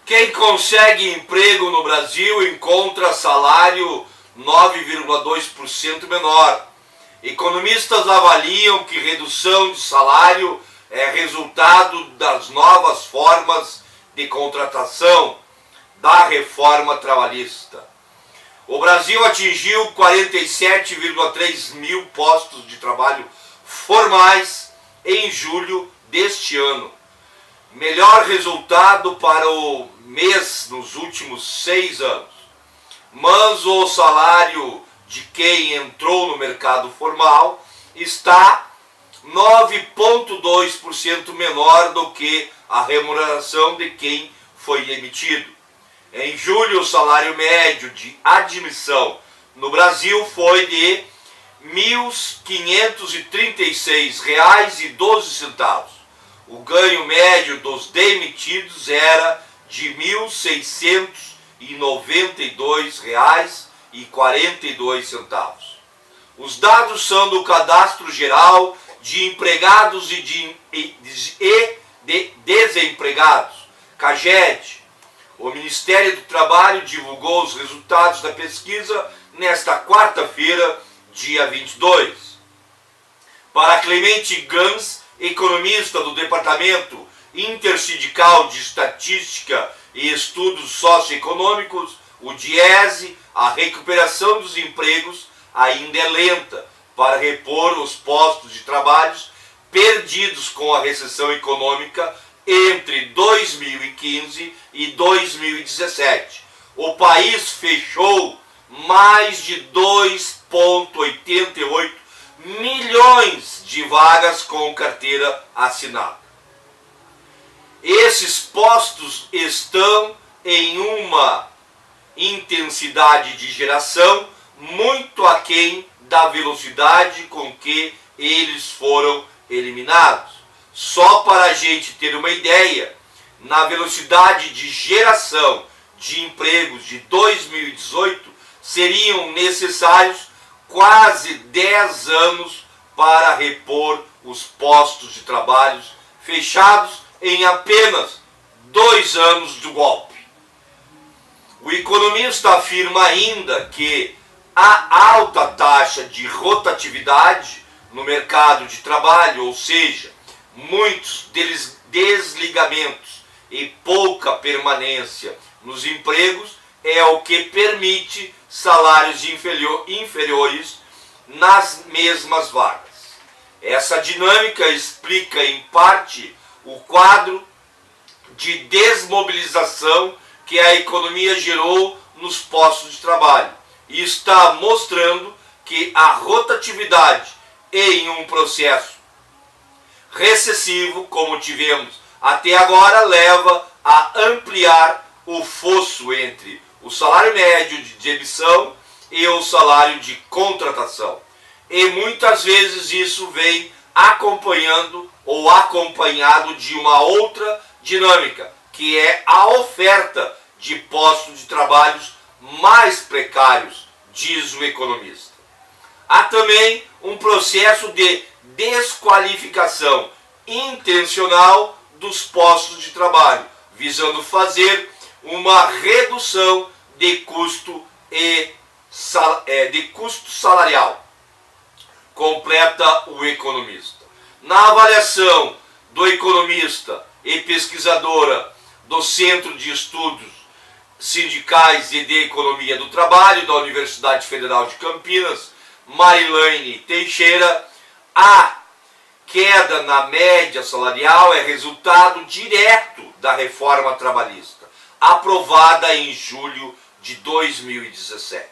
Quem consegue emprego no Brasil encontra salário 9,2% menor. Economistas avaliam que redução de salário é resultado das novas formas de contratação da reforma trabalhista. O Brasil atingiu 47,3 mil postos de trabalho formais em julho deste ano. Melhor resultado para o mês nos últimos 6 anos. Mas o salário de quem entrou no mercado formal está 9,2% menor do que a remuneração de quem foi demitido. Em julho, o salário médio de admissão no Brasil foi de R$ 1.536,12. O ganho médio dos demitidos era de R$ 1.692,42. Os dados são do Cadastro Geral de Empregados e de Desempregados, CAGED. O Ministério do Trabalho divulgou os resultados da pesquisa nesta quarta-feira, dia 22. Para Clemente Gans, economista do Departamento Intersindical de Estatística e Estudos Socioeconômicos, o DIESE, a recuperação dos empregos ainda é lenta para repor os postos de trabalho perdidos com a recessão econômica entre 2015 e 2017. O país fechou mais de 2,88 milhões de vagas com carteira assinada. Esses postos estão em uma intensidade de geração muito aquém da velocidade com que eles foram eliminados. Só para a gente ter uma ideia, na velocidade de geração de empregos de 2018, seriam necessários quase 10 anos para repor os postos de trabalho fechados em apenas 2 anos do golpe. O economista afirma ainda que a alta taxa de rotatividade no mercado de trabalho, ou seja, muitos desligamentos e pouca permanência nos empregos, é o que permite salários inferiores nas mesmas vagas. Essa dinâmica explica em parte o quadro de desmobilização que a economia gerou nos postos de trabalho e está mostrando que a rotatividade em um processo recessivo, como tivemos até agora, leva a ampliar o fosso entre o salário médio de demissão e o salário de contratação. E muitas vezes isso vem acompanhando ou acompanhado de uma outra dinâmica, que é a oferta de postos de trabalho mais precários, diz o economista. Há também um processo de desqualificação intencional dos postos de trabalho, visando fazer uma redução de custo salarial, completa o economista. Na avaliação do economista e pesquisadora do Centro de Estudos Sindicais e de Economia do Trabalho da Universidade Federal de Campinas, Marilane Teixeira, a queda na média salarial é resultado direto da reforma trabalhista, aprovada em julho de 2017.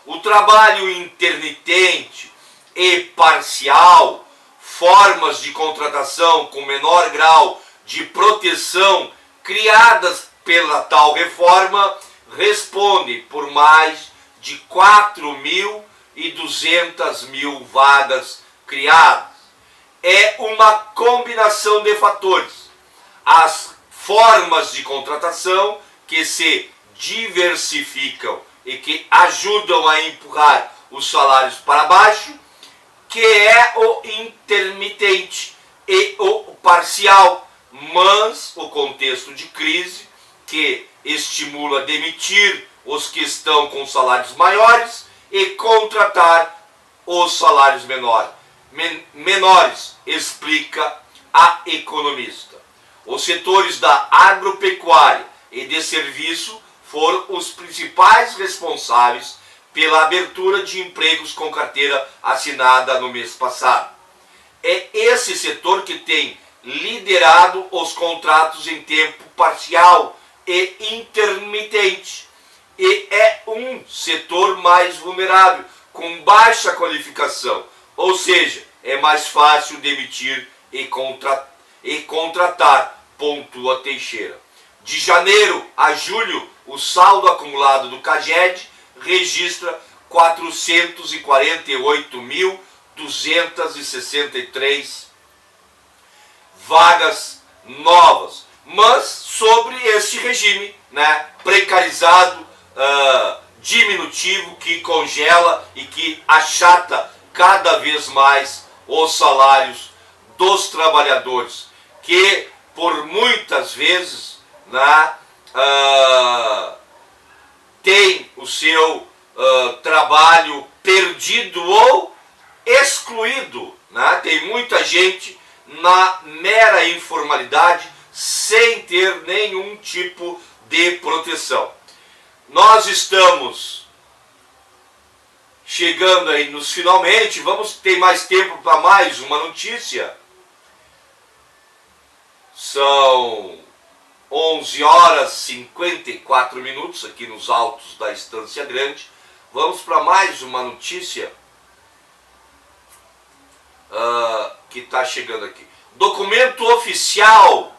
O trabalho intermitente e parcial, formas de contratação com menor grau de proteção criadas pela tal reforma, respondem por mais de 4.200.000 vagas criadas. É uma combinação de fatores. As formas de contratação que se diversificam e que ajudam a empurrar os salários para baixo, que é o intermitente e o parcial, mas o contexto de crise que estimula a demitir os que estão com salários maiores e contratar os salários menores, explica a economista. Os setores da agropecuária e de serviço foram os principais responsáveis pela abertura de empregos com carteira assinada no mês passado. É esse setor que tem liderado os contratos em tempo parcial e intermitente, e é um setor mais vulnerável, com baixa qualificação, ou seja, é mais fácil demitir e contratar, pontua Teixeira. De janeiro a julho, o saldo acumulado do CAGED registra 448.263 vagas novas, mas sobre esse regime, né, precarizado, diminutivo, que congela e que achata cada vez mais os salários dos trabalhadores, que por muitas vezes, né, tem o seu trabalho perdido ou excluído, né? Tem muita gente na mera informalidade sem ter nenhum tipo de proteção. Nós estamos chegando aí nos finalmente, vamos ter mais tempo para mais uma notícia. São 11 horas e 54 minutos aqui nos altos da Estância Grande. Vamos para mais uma notícia que está chegando aqui. Documento oficial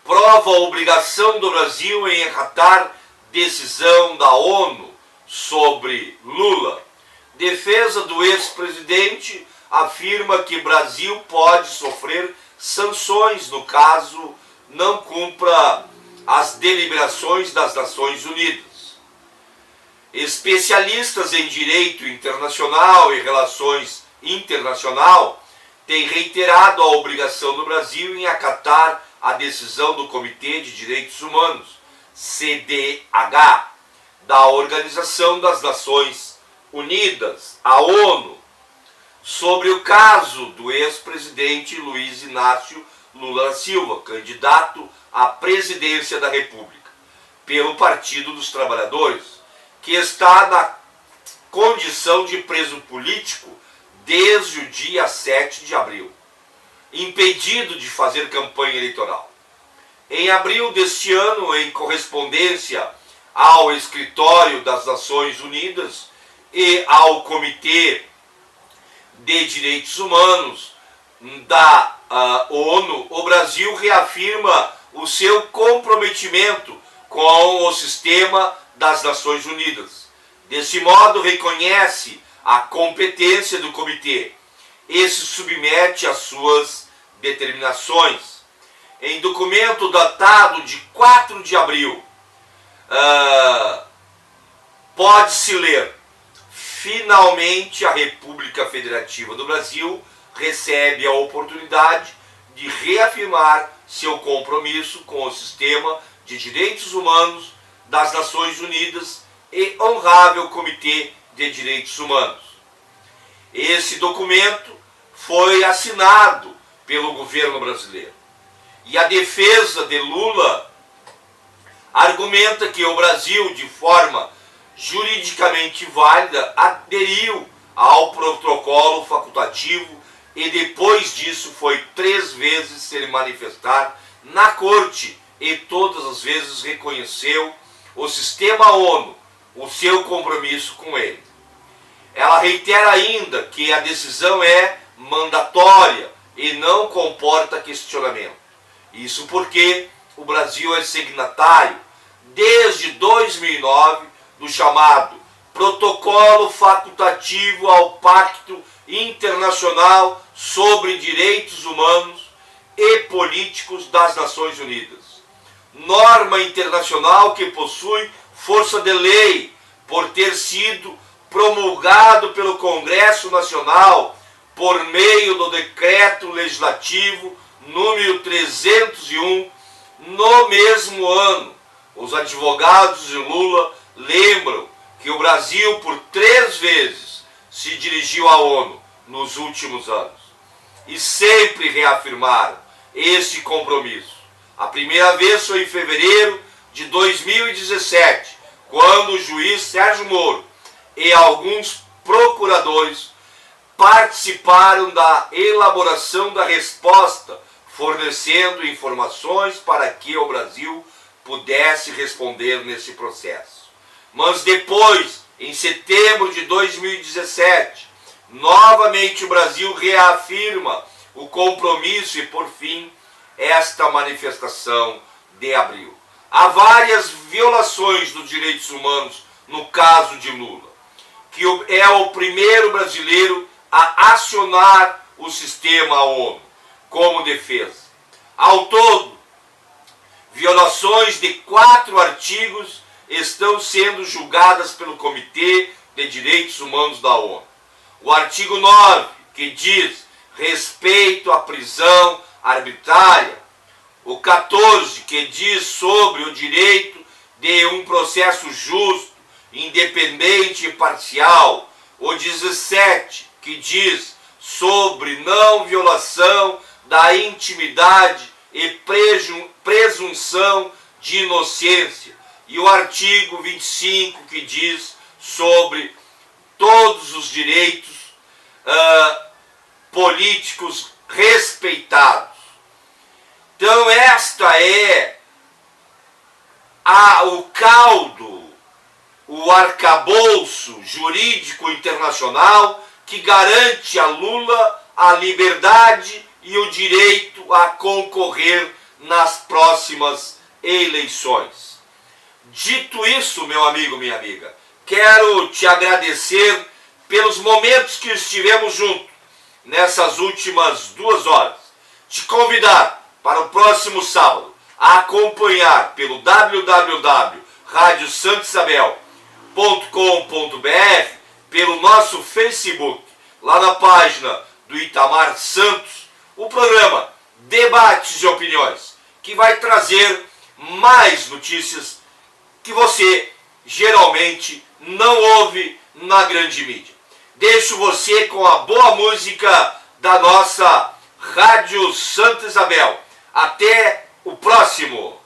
prova a obrigação do Brasil em acatar decisão da ONU sobre Lula. Defesa do ex-presidente afirma que Brasil pode sofrer sanções no caso não cumpra as deliberações das Nações Unidas. Especialistas em direito internacional e relações internacional têm reiterado a obrigação do Brasil em acatar a decisão do Comitê de Direitos Humanos, CDH, da Organização das Nações Unidas, a ONU, sobre o caso do ex-presidente Luiz Inácio Lula da Silva, candidato à presidência da República, pelo Partido dos Trabalhadores, que está na condição de preso político desde o dia 7 de abril, impedido de fazer campanha eleitoral. Em abril deste ano, em correspondência ao Escritório das Nações Unidas e ao Comitê de Direitos Humanos da ONU, o Brasil reafirma o seu comprometimento com o sistema das Nações Unidas. Desse modo, reconhece a competência do comitê e se submete às suas determinações. Em documento datado de 4 de abril, pode-se ler: finalmente a República Federativa do Brasil recebe a oportunidade de reafirmar seu compromisso com o sistema de direitos humanos das Nações Unidas e honrável Comitê de Direitos Humanos. Esse documento foi assinado pelo governo brasileiro. E a defesa de Lula argumenta que o Brasil, de forma juridicamente válida, aderiu ao protocolo facultativo e depois disso foi 3 vezes se manifestar na corte e todas as vezes reconheceu o sistema ONU, o seu compromisso com ele. Ela reitera ainda que a decisão é mandatória e não comporta questionamento. Isso porque o Brasil é signatário desde 2009 do chamado Protocolo Facultativo ao Pacto Internacional sobre Direitos Humanos e Políticos das Nações Unidas. Norma internacional que possui força de lei por ter sido promulgado pelo Congresso Nacional por meio do Decreto Legislativo número 301 no mesmo ano. os advogados de Lula lembram que o Brasil, por 3 vezes, se dirigiu à ONU nos últimos anos e sempre reafirmaram esse compromisso. A primeira vez foi em fevereiro de 2017, quando o juiz Sérgio Moro e alguns procuradores participaram da elaboração da resposta, fornecendo informações para que o Brasil pudesse responder nesse processo. Mas depois, em setembro de 2017, novamente o Brasil reafirma o compromisso e, por fim, esta manifestação de abril. Há várias violações dos direitos humanos no caso de Lula, que é o primeiro brasileiro a acionar o sistema ONU como defesa. Ao todo, violações de 4 artigos estão sendo julgadas pelo Comitê de Direitos Humanos da ONU. O artigo 9, que diz respeito à prisão arbitrária. O 14, que diz sobre o direito de um processo justo, independente e parcial. O 17, que diz sobre não violação da intimidade e presunção de inocência. E o artigo 25, que diz sobre todos os direitos políticos respeitados. Então esta é o caldo, o arcabouço jurídico internacional que garante a Lula a liberdade e o direito a concorrer nas próximas eleições. Dito isso, meu amigo, minha amiga, quero te agradecer pelos momentos que estivemos juntos nessas últimas 2 horas. Te convidar para o próximo sábado a acompanhar pelo www.radiosantosabel.com.br, pelo nosso Facebook, lá na página do Itamar Santos, o programa Debates de Opiniões, que vai trazer mais notícias que você geralmente não ouve na grande mídia. Deixo você com a boa música da nossa Rádio Santa Isabel. Até o próximo!